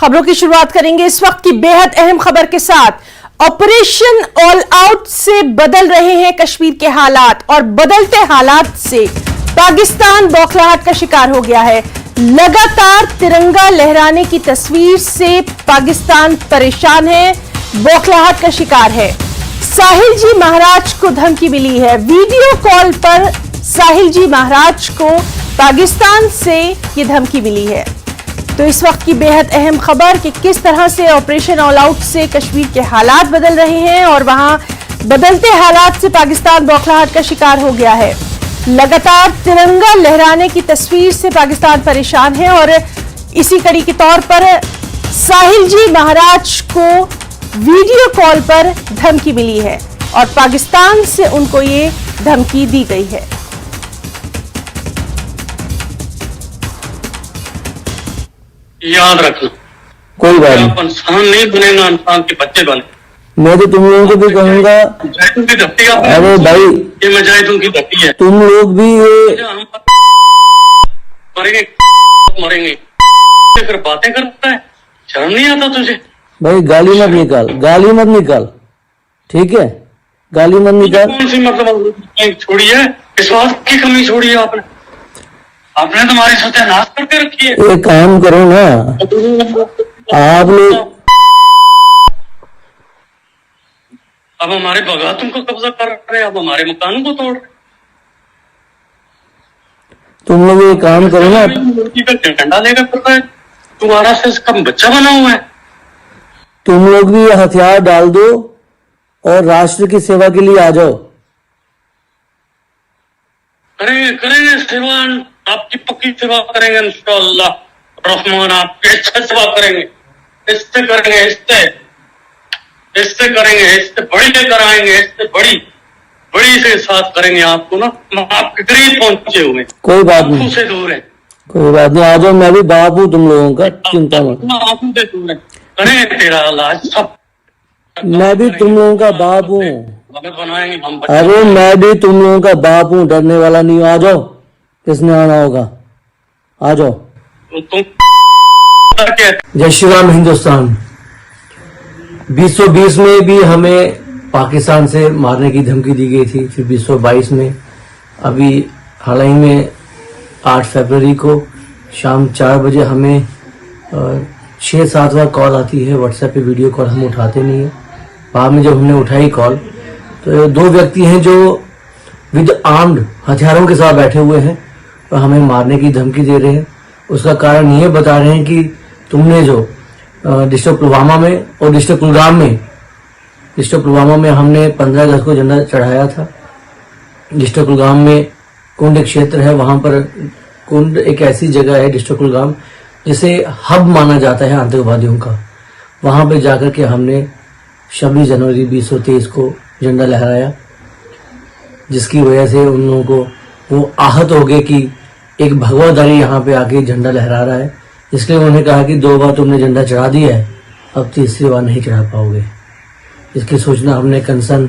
खबरों की शुरुआत करेंगे इस वक्त की बेहद अहम खबर के साथ। ऑपरेशन ऑल आउट से बदल रहे हैं कश्मीर के हालात और बदलते हालात से पाकिस्तान बौखलाहट का शिकार हो गया है। लगातार तिरंगा लहराने की तस्वीर से पाकिस्तान परेशान है, बौखलाहट का शिकार है। साहिल जी महाराज को धमकी मिली है। वीडियो कॉल पर साहिल जी महाराज को पाकिस्तान से यह धमकी मिली है। तो इस वक्त की बेहद अहम खबर कि किस तरह से ऑपरेशन ऑल आउट से कश्मीर के हालात बदल रहे हैं और वहां बदलते हालात से पाकिस्तान बौखलाहट का शिकार हो गया है। लगातार तिरंगा लहराने की तस्वीर से पाकिस्तान परेशान है और इसी कड़ी के तौर पर साहिल जी महाराज को वीडियो कॉल पर धमकी मिली है और पाकिस्तान से उनको ये धमकी दी गई है। याद रखना, कोई बात नहीं, इंसान नहीं बनेगा, इंसान के बच्चे बने। मैं तो तुम लोगों को भी कहूंगा, अरे भाई ये मुजाहिदों की धरती है, तुम लोग भी हम मरेंगे फिर बातें करता है, शर्म नहीं आता तुझे? भाई गाली मत निकाल, गाली मत निकाल, ठीक है, गाली मत निकाल। कौन सी मतलब छोड़ी है, विश्वास की कमी छोड़ी है आपने तुम्हारी सत्यानाश करके रखी है। एक काम करो ना आप लोग, अब हमारे बगातों को कब्जा कर रहे हैं, अब हमारे मकानों को तोड़ रहे। तुम लोग एक काम करो ना, लड़की का झंडा लेकर करता है, तुम्हारा से कम बच्चा बना हुआ है। तुम लोग भी ये हथियार डाल दो और राष्ट्र की सेवा के लिए आ जाओ। करेंगे सेवा, आपकी पक्की सेवा करेंगे इंशाअल्लाह रहमान, आपकी अच्छा सेवा करेंगे, इससे करेंगे, इससे करेंगे, इससे बड़ी लेकर आएंगे, इससे बड़ी से साथ करेंगे आपको ना। आपके करीब पहुंचे हुए, कोई बात नहीं, से दूर है, कोई बात नहीं, आ जाओ, मैं भी बाप हूँ तुम लोगों का, चिंता मत। आंखों से दूर है, करेंगे तेरा इलाज सब, मैं भी तुम लोगों का बाप हूँ, बनाएंगे हम। अरे मैं भी तुम लोगों का बाप हूँ, डरने वाला नहीं हूँ। आ जाओ, किसने आना होगा, आ जाओ। तुम जय श्री राम हिंदुस्तान। 2020 में भी हमें पाकिस्तान से मारने की धमकी दी गई थी, फिर 2022 में, अभी हाल ही में 8 फरवरी को शाम 4 बजे हमें 6-7 बार कॉल आती है व्हाट्सएप पे, वीडियो कॉल हम उठाते नहीं है। बाद में जब हमने उठाई कॉल तो 2 व्यक्ति हैं जो विद आर्म्ड हथियारों के साथ बैठे हुए हैं और हमें मारने की धमकी दे रहे हैं। उसका कारण ये बता रहे हैं कि तुमने जो डिस्ट्रिक्ट पुलवामा में और डिस्ट्रिक्ट पुलवामा में हमने 15 अगस्त को झंडा चढ़ाया था। डिस्ट्रिक्ट कुलगाम में कुंड एक क्षेत्र है, वहां पर कुंड एक ऐसी जगह है डिस्ट्रिक्ट कुलगाम जिसे हब माना जाता है आतंकवादियों का। वहां पर जाकर के हमने 26 जनवरी 2023 को झंडा लहराया, जिसकी वजह से उन लोगों को वो आहत हो गए कि एक भगवाधारी यहाँ पे आके झंडा लहरा रहा है। इसलिए उन्होंने कहा कि 2 बार तुमने झंडा चढ़ा दिया है, अब तीसरी बार नहीं चढ़ा पाओगे। इसकी सूचना हमने कंसर्न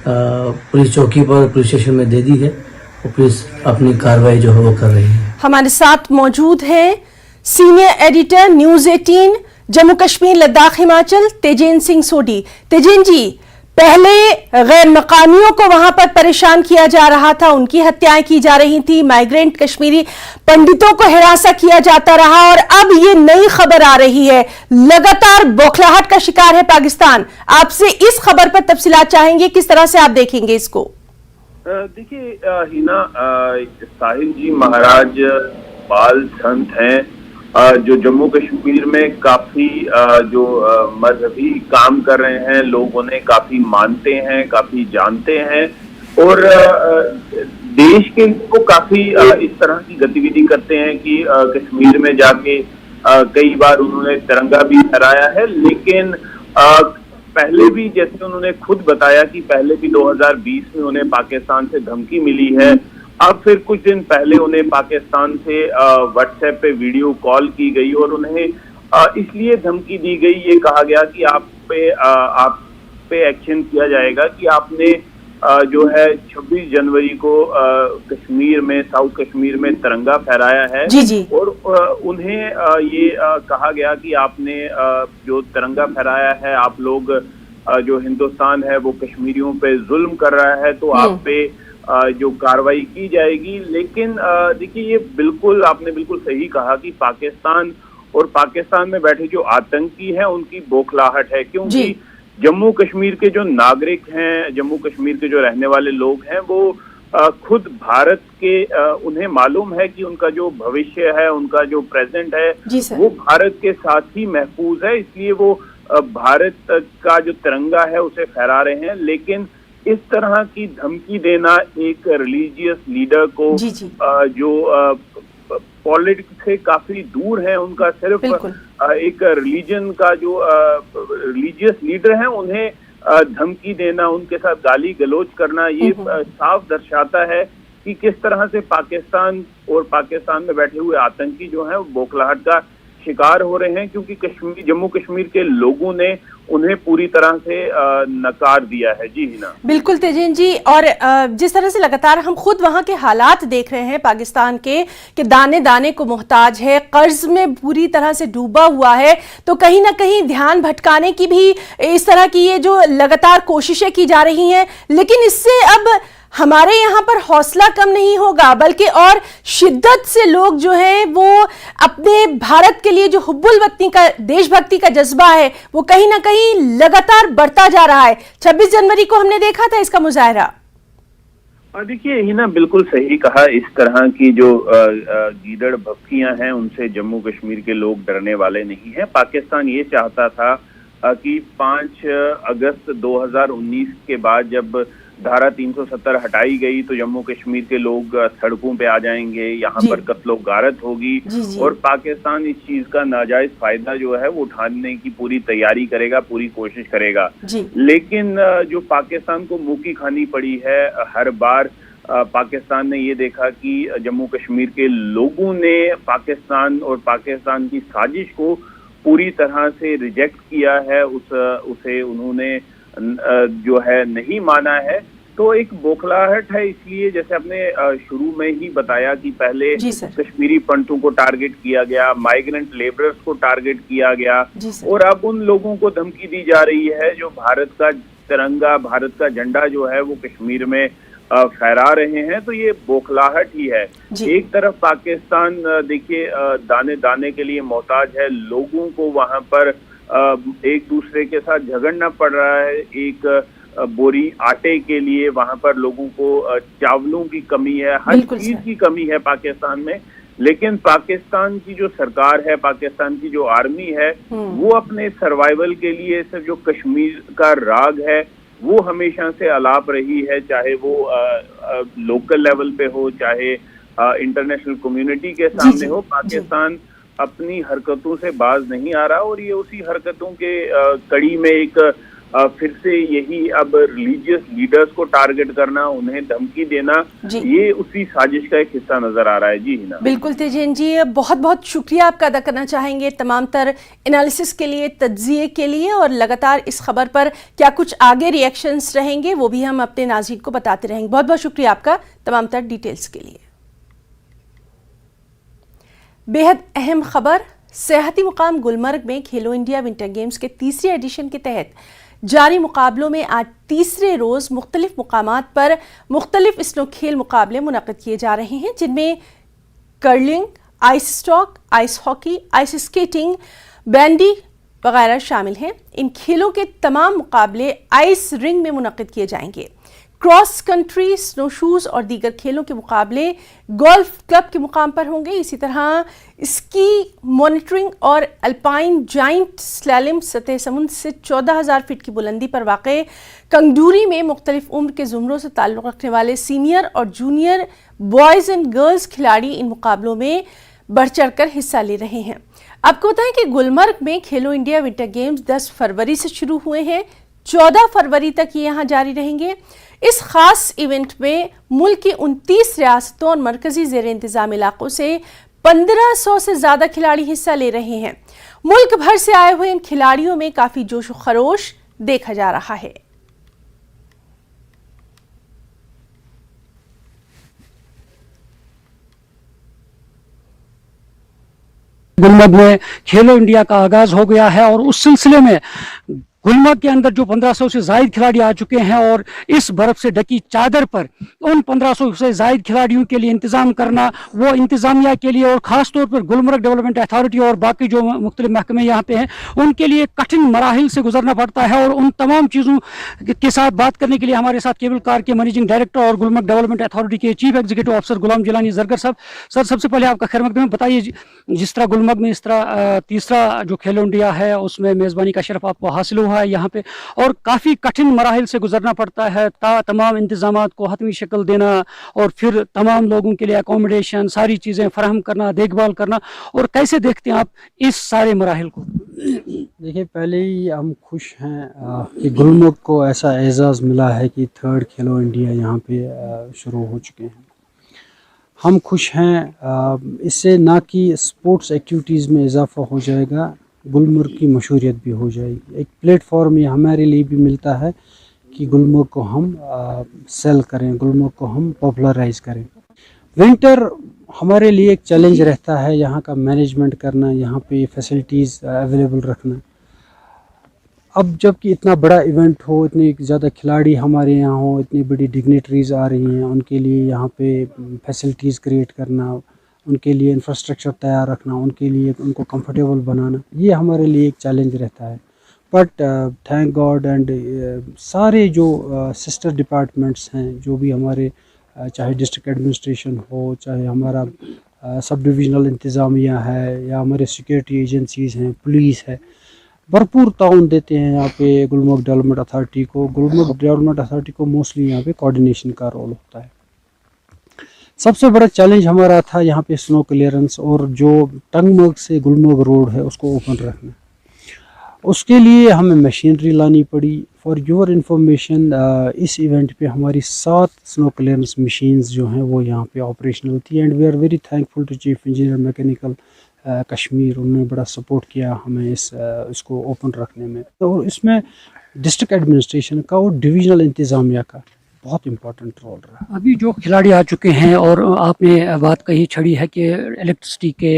पुलिस चौकी पर, पुलिस स्टेशन में दे दी है और पुलिस अपनी कार्रवाई जो है वो कर रही है। हमारे साथ मौजूद है senior editor news 18 Jammu Kashmir Ladakh Himachal Tejen Singh Sodhi. Tejen ji, पहले गैर मकामियों को वहां पर परेशान किया जा रहा था, उनकी हत्याएं की जा रही थी, माइग्रेंट कश्मीरी पंडितों को हिरासा किया जाता रहा और अब ये नई खबर आ रही है, लगातार बौखलाहट का शिकार है पाकिस्तान। आपसे इस खबर पर तफसीलात चाहेंगे, किस तरह से आप देखेंगे इसको? देखिए हिना, साहिल जी महाराज बाल संत हैं जो जम्मू कश्मीर में काफी जो मजहबी काम कर रहे हैं, लोग उन्हें काफी मानते हैं, काफी जानते हैं और देश के वो काफी इस तरह की गतिविधि करते हैं कि कश्मीर में जाके कई बार उन्होंने तिरंगा भी लहराया है। लेकिन पहले भी, जैसे उन्होंने खुद बताया कि पहले भी 2020 में उन्हें पाकिस्तान से धमकी मिली है। अब फिर कुछ दिन पहले उन्हें पाकिस्तान से व्हाट्सएप पे वीडियो कॉल की गई और उन्हें इसलिए धमकी दी गई, ये कहा गया कि आप पे एक्शन किया जाएगा कि आपने जो है 26 जनवरी को कश्मीर में, साउथ कश्मीर में तिरंगा फहराया है। जी जी। और उन्हें ये कहा गया कि आपने जो तिरंगा फहराया है, आप लोग जो हिंदुस्तान है वो कश्मीरियों पे जुल्म कर रहा है, तो आप पे जो कार्रवाई की जाएगी। लेकिन देखिए, ये बिल्कुल आपने बिल्कुल सही कहा कि पाकिस्तान और पाकिस्तान में बैठे जो आतंकी हैं उनकी बौखलाहट है, क्योंकि जम्मू कश्मीर के जो नागरिक हैं, जम्मू कश्मीर के जो रहने वाले लोग हैं, वो खुद भारत के उन्हें मालूम है कि उनका जो भविष्य है, उनका जो प्रेजेंट है, वो भारत के साथ ही महफूज है। इसलिए वो भारत का जो तिरंगा है उसे फहरा रहे हैं। लेकिन इस तरह की धमकी देना एक रिलीजियस लीडर को जो पॉलिटिक्स से काफी दूर है, उनका सिर्फ एक रिलीजन का जो रिलीजियस लीडर है, उन्हें धमकी देना, उनके साथ गाली गलौज करना, ये साफ दर्शाता है कि किस तरह से पाकिस्तान और पाकिस्तान में बैठे हुए आतंकी जो हैं वो बौखलाहट का शिकार हो रहे हैं, क्योंकि जम्मू कश्मीर के लोगों ने उन्हें पूरी तरह से नकार दिया है। जी हिना, बिल्कुल तेजन जी। और जिस तरह से लगातार हम खुद वहां के हालात देख रहे हैं पाकिस्तान के, कि दाने दाने को मोहताज है, कर्ज में पूरी तरह से डूबा हुआ है, तो कहीं ना कहीं ध्यान भटकाने की भी इस तरह की ये जो लगातार कोशिशें की जा रही हैं। लेकिन इससे अब हमारे यहाँ पर हौसला कम नहीं होगा, बल्कि और शिद्दत से लोग जो हैं वो अपने भारत के लिए जो हुब्बुल वतनी का, देशभक्ति का जज्बा है, वो कहीं ना कहीं लगातार बढ़ता जा रहा है। 26 जनवरी को हमने देखा था इसका मुजाहरा। और देखिए हिना, बिल्कुल सही कहा, इस तरह की जो गीदड़ भपकियां हैं उनसे जम्मू कश्मीर के लोग डरने वाले नहीं हैं। पाकिस्तान ये चाहता था कि 5 अगस्त 2019 के बाद जब धारा 370 हटाई गई तो जम्मू कश्मीर के लोग सड़कों पे आ जाएंगे, यहाँ पर कत्लो गारत होगी, और पाकिस्तान इस चीज का नाजायज फायदा जो है वो उठाने की पूरी तैयारी करेगा, पूरी कोशिश करेगा। लेकिन जो पाकिस्तान को मुंह की खानी पड़ी है, हर बार पाकिस्तान ने ये देखा कि जम्मू कश्मीर के लोगों ने पाकिस्तान और पाकिस्तान की साजिश को पूरी तरह से रिजेक्ट किया है, उसे उन्होंने जो है नहीं माना है। तो एक बौखलाहट है, इसलिए जैसे आपने शुरू में ही बताया कि पहले कश्मीरी पंडितों को टारगेट किया गया, माइग्रेंट लेबरर्स को टारगेट किया गया, और अब उन लोगों को धमकी दी जा रही है जो भारत का तिरंगा, भारत का झंडा जो है वो कश्मीर में फहरा रहे हैं। तो ये बौखलाहट ही है। एक तरफ पाकिस्तान देखिए दाने दाने के लिए मोहताज है, लोगों को वहां पर एक दूसरे के साथ झगड़ना पड़ रहा है, एक बोरी आटे के लिए वहां पर लोगों को चावलों की कमी है, हर चीज की कमी है पाकिस्तान में। लेकिन पाकिस्तान की जो सरकार है, पाकिस्तान की जो आर्मी है, वो अपने सर्वाइवल के लिए सिर्फ जो कश्मीर का राग है वो हमेशा से अलाप रही है, चाहे वो लोकल लेवल पे हो, चाहे इंटरनेशनल कम्युनिटी के सामने हो। पाकिस्तान अपनी हरकतों से बाज नहीं आ रहा, और ये उसी हरकतों के कड़ी में एक फिर से यही अब रिलीजियस लीडर्स को टारगेट करना, उन्हें धमकी देना, ये उसी साजिश का एक हिस्सा नजर आ रहा है। जी हिना, बिल्कुल तेजन जी, बहुत बहुत शुक्रिया आपका अदा करना चाहेंगे तमाम तर एनालिसिस के लिए, तज्जिए के लिए, और लगातार इस खबर पर क्या कुछ आगे रिएक्शंस रहेंगे वो भी हम अपने नाज़रीन को बताते रहेंगे। बहुत बहुत शुक्रिया आपका तमाम तर डिटेल्स के लिए। बेहद अहम खबर, सियाहती मुकाम गुलमर्ग में खेलो इंडिया विंटर गेम्स के तीसरे एडिशन के तहत जारी मुकाबलों में आज तीसरे रोज मुख्तलिफ मुकामात पर मुख्तलिफ स्नो खेल मुकाबले मुनक़िद किए जा रहे हैं, जिनमें curling, ice stock, ice hockey, ice skating, bandy वगैरह शामिल हैं। इन खेलों के तमाम मुकाबले आइस रिंग में मुनक़िद किए जाएंगे। क्रॉस कंट्री, स्नो शूज और दीगर खेलों के मुकाबले गोल्फ क्लब के मुकाम पर होंगे। इसी तरह स्की, मॉनिटरिंग और अल्पाइन जाइंट स्लैलम सतह समुद्र से 14,000 फीट की बुलंदी पर वाक़े कंगडूरी में मुख्तलिफ उम्र के ज़ुमरों से ताल्लुक़ रखने वाले सीनियर और जूनियर बॉयज़ एंड गर्ल्स खिलाड़ी इन मुकाबलों में बढ़ चढ़ कर हिस्सा ले रहे हैं। आपको बताएं कि गुलमर्ग में खेलो इंडिया विंटर गेम्स 10 फरवरी से शुरू हुए हैं, 14 फरवरी तक ये यहाँ जारी रहेंगे। इस खास इवेंट में मुल्क की 29 रियासतों और मरकजी ज़ेर इंतज़ाम इलाकों से 1500 से ज़्यादा खिलाड़ी हिस्सा ले रहे हैं। मुल्क भर से आए हुए इन खिलाड़ियों में काफ़ी जोश व खरोश देखा जा रहा है। गुलमर्ग में खेलो इंडिया का आगाज हो गया है और उस सिलसिले में गुलमर्ग के अंदर जो 1500 से जायद खिलाड़ी आ चुके हैं और इस बर्फ से ढकी चादर पर उन 1500 से जायद खिलाड़ियों के लिए इंतजाम करना, वो इंतजामिया के लिए और ख़ास तौर पर गुलमर्ग डेवलपमेंट अथॉरिटी और बाकी जो मुख्तलिफ महकमे यहाँ पे हैं उनके लिए कठिन मराहिल से गुजरना पड़ता है। और उन तमाम चीज़ों के साथ बात करने के लिए हमारे साथ केबल कार के मैनेजिंग डायरेक्टर और गुलमर्ग डेवलपमेंट अथॉरिटी के चीफ एग्जीक्यूटिव ऑफिसर गुलाम जिलानी जरगर साहब। सर, सबसे पहले आपका खैर मकदम, बताइए जिस तरह गुलमर्ग में इस तरह तीसरा जो खेलो इंडिया है उसमें मेज़बानी का शरफ आपको हासिल हुआ है यहाँ पे और काफ़ी कठिन मराहिल से गुजरना पड़ता है, तमाम इंतजामात को हतमी शक्ल देना और फिर तमाम लोगों के लिए अकोमोडेशन, सारी चीज़ें फराहम करना, देखभाल करना, और कैसे देखते हैं आप इस सारे मराहिल को? देखिए, पहले ही हम खुश हैं कि गुलमर्ग को ऐसा एजाज़ मिला है कि 3rd खेलो इंडिया यहाँ पे शुरू हो चुके हैं। हम खुश हैं, इससे ना कि स्पोर्ट्स एक्टिविटीज़ में इजाफा हो जाएगा, गुलमर्ग की मशहूरियत भी हो जाएगी। एक प्लेटफॉर्म ये हमारे लिए भी मिलता है कि गुलमर्ग को हम सेल करें, गुलमर्ग को हम पॉपुलराइज करें। विंटर हमारे लिए एक चैलेंज रहता है, यहाँ का मैनेजमेंट करना, यहाँ पे फैसिलिटीज़ अवेलेबल रखना। अब जबकि इतना बड़ा इवेंट हो, इतने ज़्यादा खिलाड़ी हमारे यहाँ हो, इतनी बड़ी डिग्निटरीज आ रही हैं, उनके लिए यहाँ पे फैसिलिटीज़ क्रिएट करना, उनके लिए इंफ्रास्ट्रक्चर तैयार रखना, उनके लिए उनको कंफर्टेबल बनाना, ये हमारे लिए एक चैलेंज रहता है। बट थैंक गॉड एंड सारे जो सिस्टर डिपार्टमेंट्स हैं, जो भी हमारे चाहे डिस्ट्रिक्ट एडमिनिस्ट्रेशन हो, चाहे हमारा सब डिविजनल इंतज़ामिया है या हमारे सिक्योरिटी एजेंसीज़ हैं, पुलिस है, भरपूर ताउन देते हैं यहाँ पे गुलमर्ग डेवलपमेंट अथॉरिटी को। गुलमर्ग डेवलपमेंट अथॉरिटी को मोस्टली यहाँ पे कोऑर्डिनेशन का रोल होता है। सबसे बड़ा चैलेंज हमारा था यहाँ पे स्नो क्लियरेंस और जो टंगमर्ग से गुलमर्ग रोड है उसको ओपन रखना। उसके लिए हमें मशीनरी लानी पड़ी। फॉर योर इंफॉर्मेशन, इस इवेंट पे हमारी 7 स्नो क्लियरेंस मशीन्स जो हैं वो यहाँ पे ऑपरेशनल होती हैं and we are very thankful to chief engineer mechanical Kashmir. उन्होंने बड़ा सपोर्ट किया हमें इसको ओपन रखने में। तो इसमें डिस्ट्रिक्ट एडमिनिस्ट्रेशन का और डिविजनल इंतज़ामिया का बहुत इम्पोर्टेंट रोल रहा। अभी जो खिलाड़ी आ चुके हैं और आपने बात कही छड़ी है कि इलेक्ट्रिसिटी के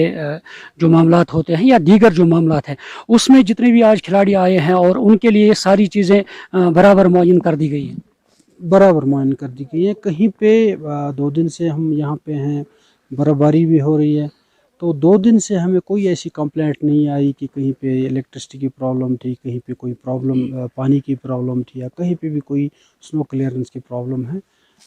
जो मामलात होते हैं या दीगर जो मामलात हैं उसमें जितने भी आज खिलाड़ी आए हैं और उनके लिए सारी चीज़ें बराबर मुअय्यन कर दी गई हैं। बराबर मुअय्यन कर दी गई है। कहीं पे 2 दिन से हम यहाँ पे हैं, बर्फ़बारी भी हो रही है, तो 2 दिन से हमें कोई ऐसी कंप्लेंट नहीं आई कि कहीं पे इलेक्ट्रिसिटी की प्रॉब्लम थी, कहीं पे कोई प्रॉब्लम पानी की प्रॉब्लम थी या कहीं पे भी कोई स्नो क्लियरेंस की प्रॉब्लम है।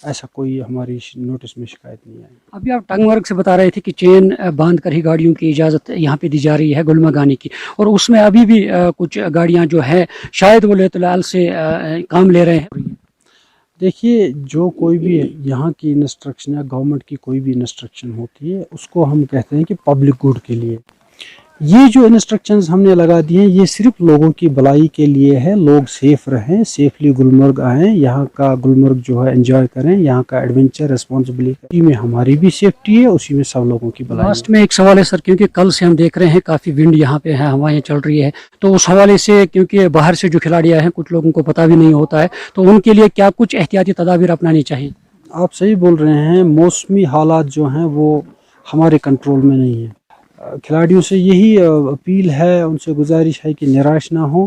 ऐसा कोई हमारी नोटिस में शिकायत नहीं आई। अभी आप टंगमर्ग से बता रहे थे कि चेन बांध कर ही गाड़ियों की इजाज़त यहाँ पे दी जा रही है गुलमर्ग आने की, और उसमें अभी भी कुछ गाड़ियाँ जो है शायद वो लेतलाल से काम ले रहे हैं। देखिए, जो कोई भी यहाँ की इंस्ट्रक्शन या गवर्नमेंट की कोई भी इंस्ट्रक्शन होती है उसको हम कहते हैं कि पब्लिक गुड के लिए। ये जो इंस्ट्रक्शंस हमने लगा दिए हैं ये सिर्फ लोगों की भलाई के लिए है। लोग सेफ रहें, सेफली गुलमर्ग आएँ, यहाँ का गुलमर्ग जो है एंजॉय करें, यहाँ का एडवेंचर रिस्पॉन्सिबिलिटी में हमारी भी सेफ्टी है, उसी में सब लोगों की भलाई। लास्ट में एक सवाल है सर, क्योंकि कल से हम देख रहे हैं काफ़ी विंड यहाँ पे है, हवाएं चल रही है, तो उस हवाले से क्योंकि बाहर से जो खिलाड़ी आए हैं कुछ लोगों को पता भी नहीं होता है, तो उनके लिए क्या कुछ एहतियाती तदाबीर अपनानी चाहिए? आप सही बोल रहे हैं, मौसमी हालात जो हैं वो हमारे कंट्रोल में नहीं है। खिलाड़ियों से यही अपील है, उनसे गुजारिश है कि निराश ना हो।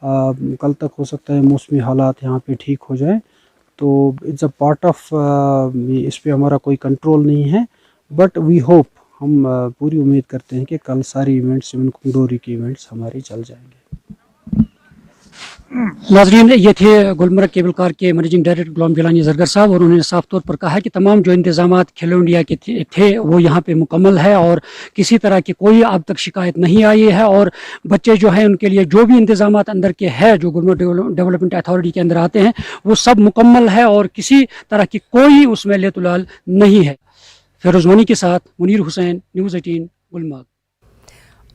कल तक हो सकता है मौसमी हालात यहाँ पे ठीक हो जाए, तो इट्स अ पार्ट ऑफ, इस पे हमारा कोई कंट्रोल नहीं है, बट वी होप, हम पूरी उम्मीद करते हैं कि कल सारे इवेंट्स, इवन कुंडोरी के इवेंट्स हमारे चल जाएंगे। नाजरीन, ये थे गुलमर्ग केबल कार के मैनेजिंग डायरेक्टर गुलाम जिलानी जरगर साहब, और उन्होंने साफ तौर पर कहा कि तमाम जो इंतजामात खेलो इंडिया के थे वो यहाँ पे मुकम्मल है और किसी तरह की कोई अब तक शिकायत नहीं आई है, और बच्चे जो हैं उनके लिए जो भी इंतजामात अंदर के है जो गुलमर्ग डेवलपमेंट अथॉरिटी के अंदर आते हैं वो सब मुकम्मल है और किसी तरह की कोई उसमें लेतुलाल नहीं है। फिरोज मनी के साथ मुनीर हुसैन, न्यूज़ 18 गुलमर्ग।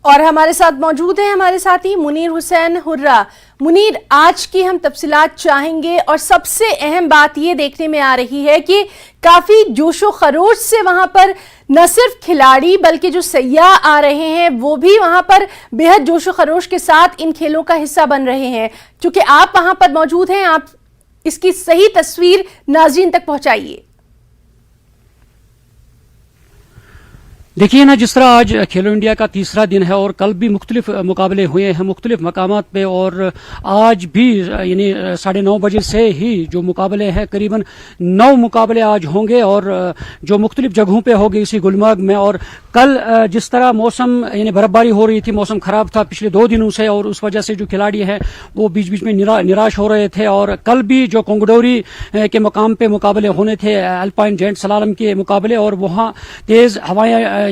और हमारे साथ मौजूद हैं हमारे साथी मुनीर हुसैन हुर्रा। मुनीर, आज की हम तफसीलात चाहेंगे और सबसे अहम बात ये देखने में आ रही है कि काफी जोशो खरोश से वहां पर न सिर्फ खिलाड़ी बल्कि जो सयाह आ रहे हैं वो भी वहां पर बेहद जोशो खरोश के साथ इन खेलों का हिस्सा बन रहे हैं। चूंकि आप वहां पर मौजूद हैं, आप इसकी सही तस्वीर नाज़रीन तक पहुंचाइए। देखिए ना, जिस तरह आज खेलो इंडिया का तीसरा दिन है और कल भी मुख्तलिफ मुकाबले हुए हैं मुख्तलिफ मकामात पे, और आज भी यानी 9:30 बजे से ही जो मुकाबले हैं करीबन 9 मुकाबले आज होंगे और जो मुख्तलिफ जगहों पे होंगे इसी गुलमर्ग में। और कल जिस तरह मौसम यानी बर्फबारी हो रही थी, मौसम खराब था पिछले 2 दिनों से, और उस वजह से जो खिलाड़ी हैं वो बीच बीच में निराश हो रहे थे। और कल भी जो कोंगडोरी के मुकाम पे मुकाबले होने थे, अल्पाइन जेंट सलालम के मुकाबले, और वहाँ तेज हवाएं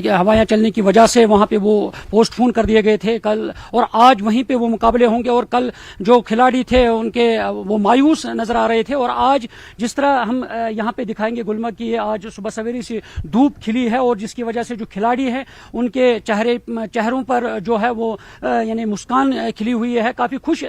चलने की वजह से वहां पे वो पोस्टपोन कर दिए गए थे कल, और आज वहीं पे वो मुकाबले होंगे। और कल जो खिलाड़ी थे उनके वो मायूस नजर आ रहे थे। और आज जिस तरह हम यहाँ पे दिखाएंगे गुलमर्ग की, आज सुबह सवेरे से धूप खिली है और जिसकी वजह से जो खिलाड़ी हैं उनके चेहरों पर जो है वो यानी मुस्कान खिली हुई है, काफी खुश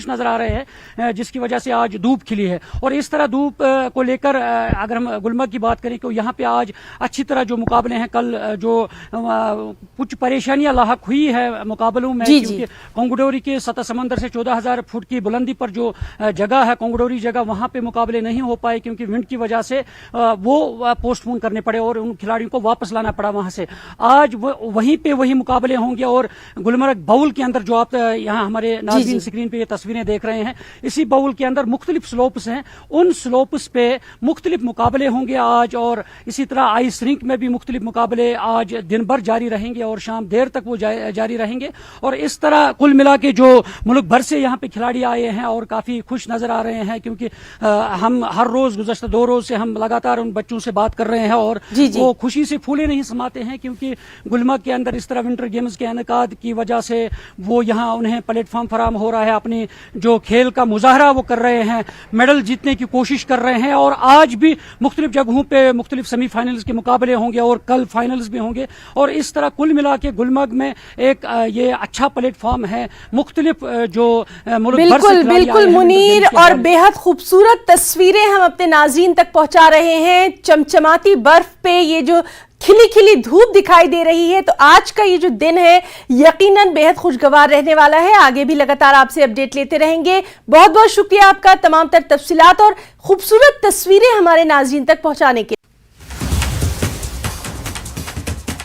नजर आ रहे हैं, जिसकी वजह से आज धूप खिली है। और इस तरह धूप को लेकर अगर हम गुलमर्ग की बात करें तो यहाँ पे आज अच्छी तरह जो मुकाबले हैं, कल जो कुछ परेशानियां लाहक हुई है मुकाबलों में, क्योंकि कोंगडोरी के सतह समंदर से 14,000 फुट की बुलंदी पर जो जगह है कोंगडोरी जगह, वहां पे मुकाबले नहीं हो पाए क्योंकि विंड की वजह से वो पोस्टपोन करने पड़े और उन खिलाड़ियों को वापस लाना पड़ा वहां से। आज वहीं पे वही मुकाबले होंगे और गुलमर्ग बाउल के अंदर जो आप यहाँ हमारे नाज़रीन स्क्रीन पे ये तस्वीरें देख रहे हैं, इसी बाउल के अंदर मुख्तलिफ स्लोप्स हैं, उन स्लोप्स पे मुख्तलिफ मुकाबले होंगे आज। और इसी तरह आइस रिंक में भी मुख्तलिफ मुकाबले आज दिन भर जारी रहेंगे और शाम देर तक वो जारी रहेंगे। और इस तरह कुल मिला के जो मुल्क भर से यहाँ पे खिलाड़ी आए हैं और काफी खुश नजर आ रहे हैं, क्योंकि हम हर रोज गुज़श्ता 2 रोज से हम लगातार उन बच्चों से बात कर रहे हैं और वो खुशी से फूले नहीं समाते हैं, क्योंकि गुलमर्ग के अंदर इस तरह विंटर गेम्स के इनेकाद की वजह से वो यहाँ उन्हें प्लेटफॉर्म फराम हो रहा है, अपनी जो खेल का मुजाहरा वो कर रहे हैं, मेडल जीतने की कोशिश कर रहे हैं। और आज भी मुख्तलिफ जगहों पे मुख्तलिफ सेमीफाइनल्स के मुकाबले होंगे और कल फाइनल्स भी होंगे। और इस तरह कुल मिला के गुलमर्ग में एक ये अच्छा प्लेटफॉर्म है मुख्तलिफ जो मुल्क भर से बिल्कुल मुनीर, और बेहद खूबसूरत तस्वीरें हम अपने नाज़रीन तक पहुंचा रहे हैं। चमचमाती बर्फ पे ये जो खिली खिली धूप दिखाई दे रही है, तो आज का ये जो दिन है यकीनन बेहद खुशगवार रहने वाला है। आगे भी लगातार आपसे अपडेट लेते रहेंगे। बहुत बहुत शुक्रिया आपका तमाम तर तफसीलात और खूबसूरत तस्वीरें हमारे नाज़रीन तक पहुंचाने के।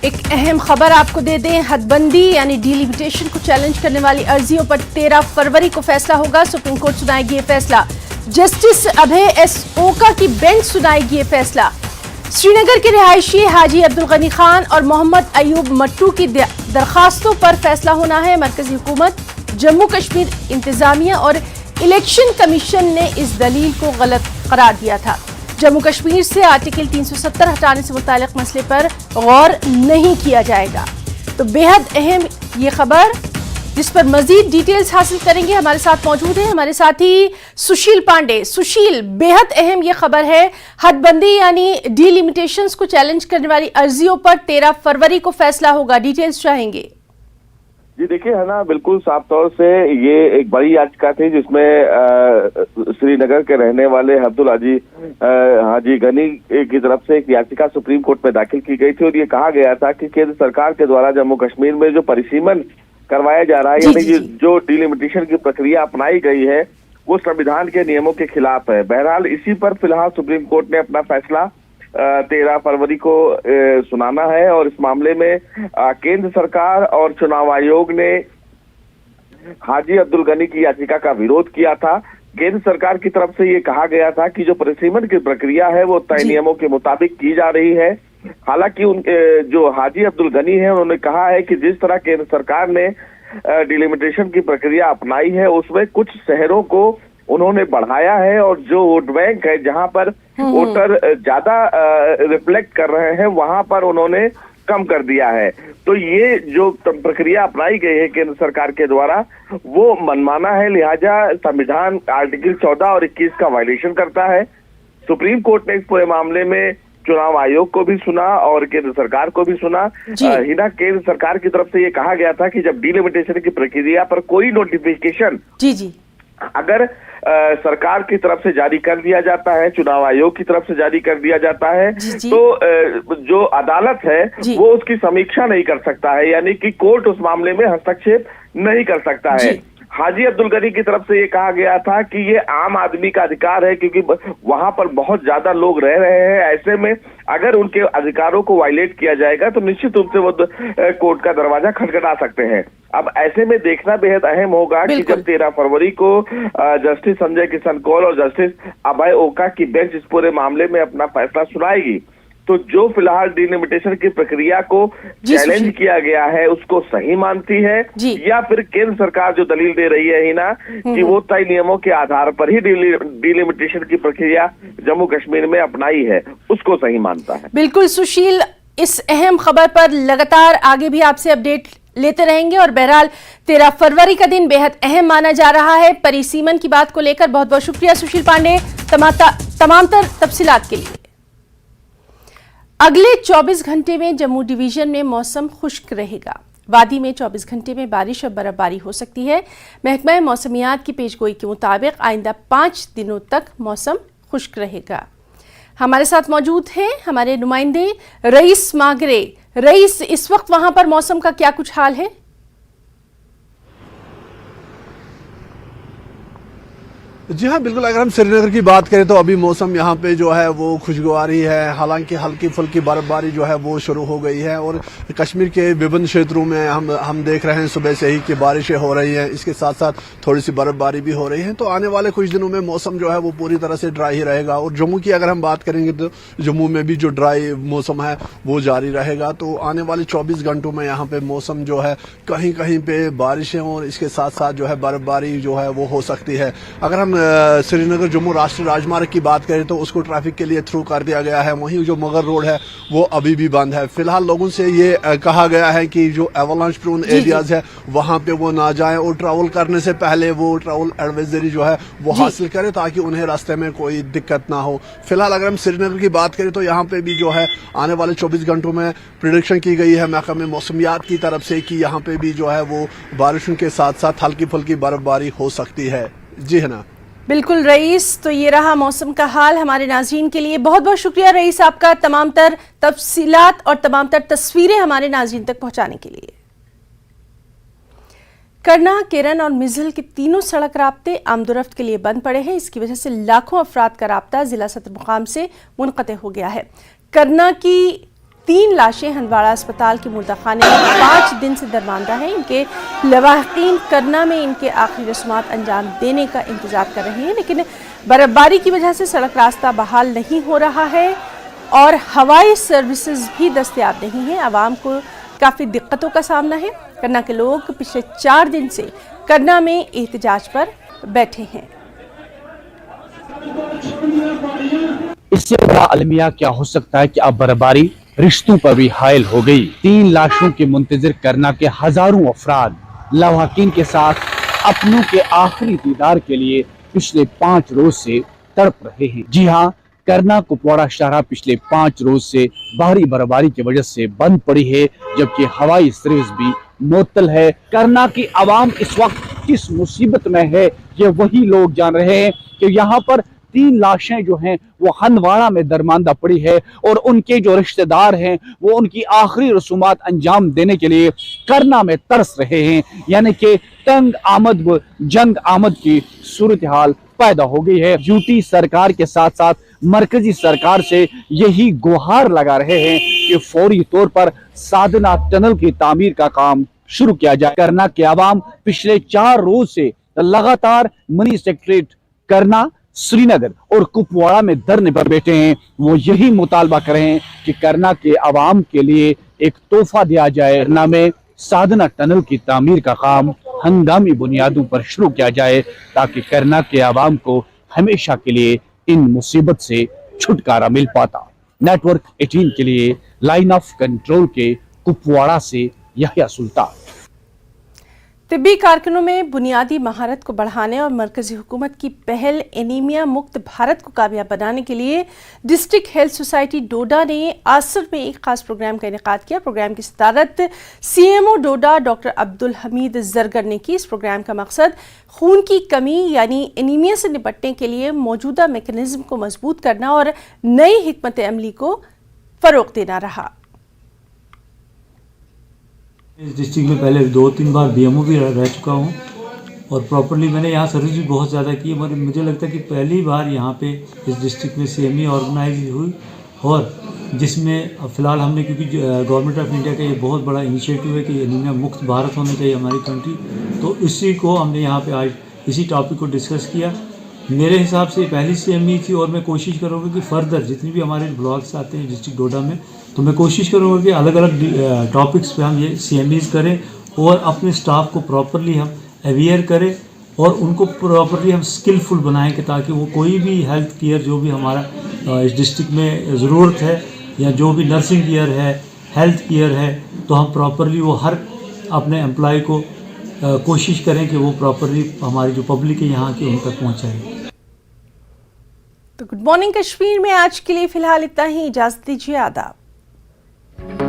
एक अहम खबर आपको दे दें, हदबंदी यानी डिलिमिटेशन को चैलेंज करने वाली अर्जियों पर 13 फरवरी को फैसला होगा। सुप्रीम कोर्ट सुनाएगी ये फैसला। जस्टिस अभय एस ओका की बेंच सुनाएगी ये फैसला। श्रीनगर के रिहायशी हाजी अब्दुल गनी खान और मोहम्मद अयूब मट्टू की दरखास्तों पर फैसला होना है। मरकजी हुकूमत, जम्मू कश्मीर इंतजामिया और इलेक्शन कमीशन ने इस दलील को गलत करार दिया था। जम्मू कश्मीर से आर्टिकल 370 हटाने से मुतालिक मसले पर गौर नहीं किया जाएगा। तो बेहद अहम ये खबर, जिस पर मजीद डिटेल्स हासिल करेंगे। हमारे साथ मौजूद है हमारे साथी सुशील पांडे। सुशील, बेहद अहम ये खबर है, हदबंदी यानी डिलिमिटेशंस को चैलेंज करने वाली अर्जियों पर 13 फरवरी को फैसला होगा, डिटेल्स चाहेंगे। जी देखिए, है ना, बिल्कुल साफ तौर से ये एक बड़ी याचिका थी जिसमें श्रीनगर के रहने वाले अब्दुल हाजी गनी की तरफ से एक याचिका सुप्रीम कोर्ट में दाखिल की गई थी और ये कहा गया था कि केंद्र सरकार के द्वारा जम्मू कश्मीर में जो परिसीमन करवाया जा रहा है, यानी जो डिलिमिटेशन की प्रक्रिया अपनाई गई है वो संविधान के नियमों के खिलाफ है। बहरहाल इसी पर फिलहाल सुप्रीम कोर्ट ने अपना फैसला 13 फरवरी को सुनाना है और इस मामले में केंद्र सरकार और चुनाव आयोग ने हाजी अब्दुल गनी की याचिका का विरोध किया था। केंद्र सरकार की तरफ से ये कहा गया था कि जो परिसीमन की प्रक्रिया है वो तय नियमों के मुताबिक की जा रही है। हालांकि जो हाजी अब्दुल गनी है उन्होंने कहा है कि जिस तरह केंद्र सरकार ने डिलिमिटेशन की प्रक्रिया अपनाई है उसमें कुछ शहरों को उन्होंने बढ़ाया है और जो वोट बैंक है जहां पर वोटर ज्यादा रिफ्लेक्ट कर रहे हैं वहां पर उन्होंने कम कर दिया है। तो ये जो प्रक्रिया अपनाई गई है केंद्र सरकार के द्वारा वो मनमाना है, लिहाजा संविधान आर्टिकल 14 और 21 का वायलेशन करता है। सुप्रीम कोर्ट ने इस पूरे मामले में चुनाव आयोग को भी सुना और केंद्र सरकार को भी सुना। हिना, केंद्र सरकार की तरफ से ये कहा गया था कि जब डिलिमिटेशन की प्रक्रिया पर कोई नोटिफिकेशन अगर सरकार की तरफ से जारी कर दिया जाता है, चुनाव आयोग की तरफ से जारी कर दिया जाता है, तो जो अदालत है वो उसकी समीक्षा नहीं कर सकता है, यानी कि कोर्ट उस मामले में हस्तक्षेप नहीं कर सकता है। हाजी अब्दुल गनी की तरफ से ये कहा गया था कि ये आम आदमी का अधिकार है, क्योंकि वहां पर बहुत ज्यादा लोग रह रहे हैं। ऐसे में अगर उनके अधिकारों को वायलेट किया जाएगा तो निश्चित रूप से वो कोर्ट का दरवाजा खटखटा सकते हैं। अब ऐसे में देखना बेहद अहम होगा कि जब 13 फरवरी को जस्टिस संजय किशन कौल और जस्टिस अभय ओका की बेंच इस पूरे मामले में अपना फैसला सुनाएगी, तो जो फिलहाल डिलिमिटेशन की प्रक्रिया को चैलेंज किया गया है उसको सही मानती है, या फिर केंद्र सरकार जो दलील दे रही है हिना कि वो तय नियमों के आधार पर ही डिलिमिटेशन की प्रक्रिया जम्मू कश्मीर में अपनाई है, उसको सही मानता है। बिल्कुल सुशील, इस अहम खबर पर लगातार आगे भी आपसे अपडेट लेते रहेंगे और बहरहाल 13 फरवरी का दिन बेहद अहम माना जा रहा है। परिसीमन की बात को लेकर बहुत बहुत शुक्रिया सुशील पांडे तमाम तफसीलात के लिए। अगले 24 घंटे में जम्मू डिवीजन में मौसम खुश्क रहेगा। वादी में 24 घंटे में बारिश और बर्फबारी हो सकती है। महकमा मौसमियात की पेशगोई के मुताबिक आइंदा 5 दिनों तक मौसम खुश्क रहेगा। हमारे साथ मौजूद हैं हमारे नुमाइंदे रईस मागरे। रईस, इस वक्त वहां पर मौसम का क्या कुछ हाल है? जी हाँ, बिल्कुल। अगर हम श्रीनगर की बात करें तो अभी मौसम यहाँ पे जो है वो खुशगवारी है। हालांकि हल्की फुल्की बर्फबारी जो है वो शुरू हो गई है और कश्मीर के विभिन्न क्षेत्रों में हम देख रहे हैं सुबह से ही कि बारिशें हो रही हैं। इसके साथ साथ थोड़ी सी बर्फबारी भी हो रही है। तो आने वाले कुछ दिनों में मौसम जो है वो पूरी तरह से ड्राई ही रहेगा। और जम्मू की अगर हम बात करेंगे तो जम्मू में भी जो ड्राई मौसम है वो जारी रहेगा। तो आने वाले 24 घंटों में यहाँ पे मौसम जो है कहीं कहीं पे बारिशें और इसके साथ साथ जो है बर्फबारी जो है वो हो सकती है। अगर हम श्रीनगर जम्मू राष्ट्रीय राजमार्ग की बात करें तो उसको ट्रैफिक के लिए थ्रू कर दिया गया है। वहीं जो मगर रोड है वो अभी भी बंद है। फिलहाल लोगों से ये कहा गया है कि जो एवलांच प्रोन एरियाज है वहां पे वो ना जाएं और ट्रैवल करने से पहले वो ट्रैवल एडवाइजरी जो है वो हासिल करें ताकि उन्हें रास्ते में कोई दिक्कत ना हो। फिलहाल अगर हम श्रीनगर की बात करें तो यहाँ पे भी जो है आने वाले 24 घंटों में प्रिडिक्शन की गई है महकमे मौसमियात की तरफ से कि यहाँ पे भी जो है वो बारिशों के साथ साथ हल्की फुल्की बर्फबारी हो सकती है। जी है ना। बिल्कुल रईस, तो ये रहा मौसम का हाल हमारे नाज़रीन के लिए। बहुत बहुत शुक्रिया रईस आपका तमाम तर तफसीलात और तमाम तर तस्वीरें हमारे नाज़रीन तक पहुंचाने के लिए। करना, केरन और मिज़िल के तीनों सड़क राब्ते आमदोरफ्त के लिए बंद पड़े हैं। इसकी वजह से लाखों अफराद का राब्ता जिला सदर मुकाम से मुनक़ते हो गया है। करना की 3 लाशें हंदवाड़ा अस्पताल के मुर्दाखाने में 5 दिन से दरमांदा हैं। इनके लवाहिकीन करना में इनके आखिरी रस्मात अंजाम देने का इंतजार कर रहे हैं, लेकिन बर्फबारी की वजह से सड़क रास्ता बहाल नहीं हो रहा है और हवाई सर्विसेज भी दस्तयाब नहीं है। आवाम को काफ़ी दिक्कतों का सामना है। करना के लोग पिछले 4 दिन से करना में एहतजाज पर बैठे हैं। इससे बड़ा अलमिया क्या हो सकता है कि अब बर्फबारी रिश्तों पर भी हायल हो गई। 3 लाशों के मुंतजिर करना के हजारों अफराद लवाहिकीन के साथ अपनों के आखिरी दीदार के लिए पिछले 5 रोज से तड़प रहे हैं। जी हाँ, करना कुपवाड़ा शाहरा पिछले 5 रोज से भारी बर्फबारी की वजह से बंद पड़ी है, जबकि हवाई सर्विस भी मुअत्तल है। करना की आवाम इस वक्त किस मुसीबत में है ये वही लोग जान रहे हैं कि यहाँ पर 3 लाशें जो हैं वो हंदवाड़ा में दरमांदा पड़ी है और उनके जो रिश्तेदार हैं वो उनकी आखिरी रसूमात अंजाम देने के लिए करना में तरस रहे हैं। यानी कि तंग आमद व जंग आमद की सूरत हाल पैदा हो गई है। यूटी सरकार के साथ साथ मरकजी सरकार से यही गुहार लगा रहे हैं कि फौरी तौर पर साधना टनल की तामीर का काम शुरू किया जाए। करना के आवाम पिछले 4 रोज से लगातार मिनी सेक्रेटरीट करना, श्रीनगर और कुपवाड़ा में धरने पर बैठे हैं। वो यही मुतालबा कर रहे हैं कि करना के आवाम के लिए एक तोहफा दिया जाए। करना में साधना टनल की तामीर का काम हंगामी बुनियादों पर शुरू किया जाए ताकि करना के आवाम को हमेशा के लिए इन मुसीबत से छुटकारा मिल पाता। नेटवर्क 18 के लिए लाइन ऑफ कंट्रोल के कुपवाड़ा से यहिया सुल्तान। तिब्बी कारकुनों में बुनियादी महारत को बढ़ाने और मरकजी हुकूमत की पहल एनीमिया मुक्त भारत को कामयाब बनाने के लिए डिस्ट्रिक्ट हेल्थ सोसाइटी डोडा ने आसर में एक खास प्रोग्राम का इनेकाद किया। प्रोग्राम की सदारत CMO डोडा डॉक्टर अब्दुल हमीद जरगर ने की। इस प्रोग्राम का मकसद खून की कमी यानी एनीमिया से निपटने के लिए मौजूदा मैकेनिज्म को मजबूत करना और नई हिकमत अमली को फरोग देना रहा। इस डिस्ट्रिक्ट में पहले 2-3 बार BMO भी रह चुका हूँ और प्रॉपरली मैंने यहाँ सर्विस भी बहुत ज़्यादा की, मगर मुझे लगता है कि पहली बार यहाँ पे इस डिस्ट्रिक्ट में CME ऑर्गेनाइज हुई, और जिसमें फ़िलहाल हमने, क्योंकि गवर्नमेंट ऑफ इंडिया का ये बहुत बड़ा इनिशिएटिव है कि एनीमिया मुक्त भारत होना चाहिए हमारी कंट्री, तो इसी को हमने यहाँ पे आज इसी टॉपिक को डिस्कस किया। मेरे हिसाब से पहली CME थी, और मैं कोशिश करूँगा कि फर्दर जितनी भी हमारे ब्लॉग्स आते हैं डिस्ट्रिक्ट डोडा में, तो मैं कोशिश करूँगा कि अलग अलग टॉपिक्स पे हम ये CMEs करें और अपने स्टाफ को प्रॉपरली हम अवेयर करें और उनको प्रॉपरली हम स्किलफुल बनाएं, कि ताकि वो कोई भी हेल्थ केयर जो भी हमारा इस डिस्ट्रिक्ट में ज़रूरत है, या जो भी नर्सिंग केयर है, हेल्थ केयर है, तो हम प्रॉपरली वो हर अपने एम्प्लॉय को कोशिश करें कि वो प्रॉपरली हमारी जो पब्लिक है यहाँ की उन तक पहुँचाएँ। तो गुड मॉर्निंग कश्मीर में आज के लिए फिलहाल इतना ही, इजाजत दीजिए, आदाब।